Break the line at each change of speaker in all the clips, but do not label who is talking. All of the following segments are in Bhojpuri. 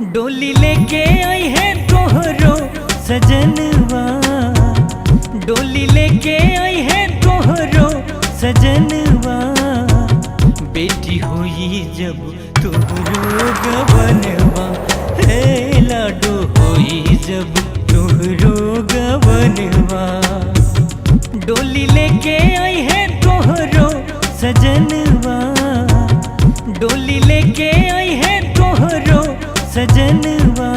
डोली लेके आई है तोहरो सजनवा, डोली लेके आई है तोहरो सजनवा। बेटी हुई जब तोहरो गवनवा, हे लाडो हुई जब तोहरो गवनवा। डोली लेके आई है तोहरो सजनवा, डोली लेके आई है तोहरो सजनवा।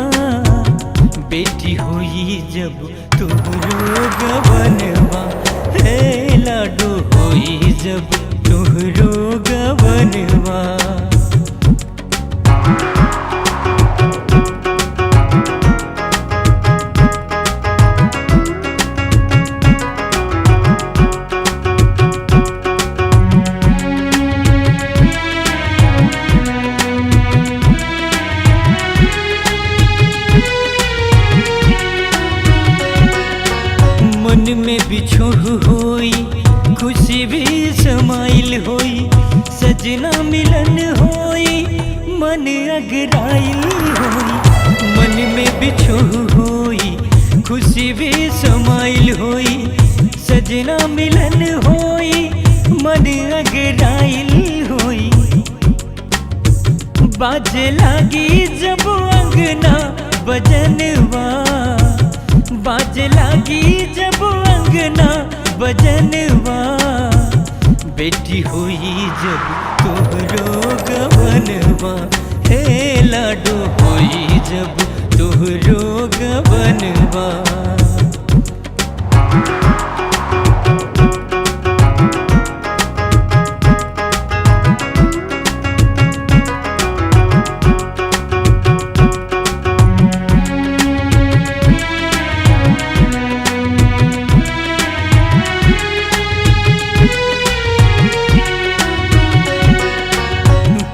बेटी हुई जब तोहरो गवनवा, हे लाडो हुई जब तोहरो गवनवा। मन में बिछोह होई, खुशी भी समाइल होई, सजना मिलन होई, मन अगराइल होई। मन में बिछोह होई, खुशी भी समाइल होई, सजना मिलन होई, मन अगराइल होई। बाजे लागी जब अंगना बजनवा, बाजे लागी जब अंगना बजनवा। बेटी हुई जब तोहरो गवनवा, हे लाडो हुई जब तोहरो गवनवा।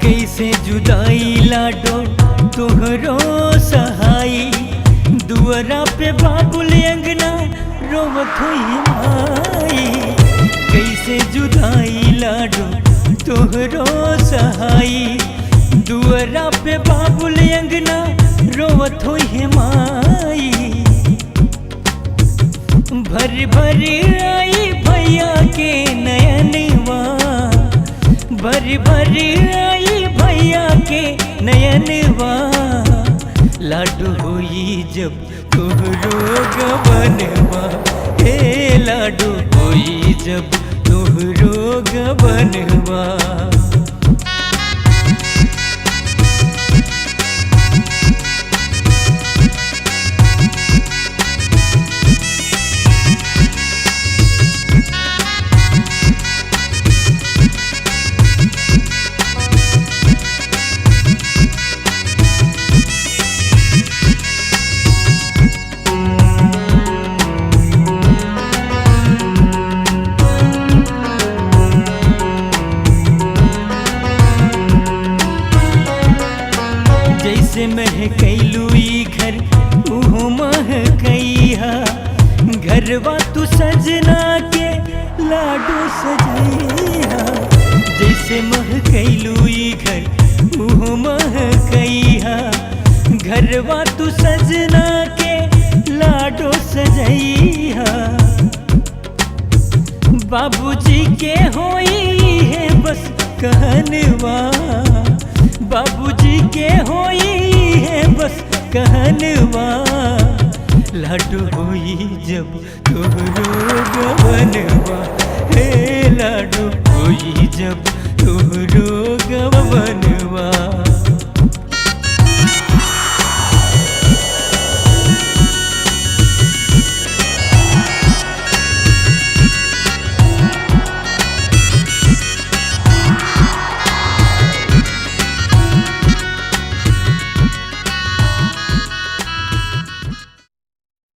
कैसे जुदाई लाडो तोहरो सहाई, दुआरा पे बाबुल अंगना रोवत हुई माई। कैसे जुदाई लाडो तोहरो सहाई, दुआरा पे बाबुल अंगना रोवत हुई माई। भर भर आई भैया के नयनवा, भर भर आई भैया के नयनवा। लाडो हुई जब तोहरो गवनवा, हे लाडो हुई जब तोहरो गवनवा। जैसे महकैलू ई घर उहो महकैहा, घरवा तू सजना के लाडो सजैहा। जैसे महकैलू ई घर उहो महकैहा, घरवा तू सजना के लाडो सजैहा। बाबूजी के होई है बस कहनवा, बाबूजी के होई है बस कहनवा। लाडो होई जब तोहरो गवनवा, हे लाडो होई जब तोहरो गवनवा।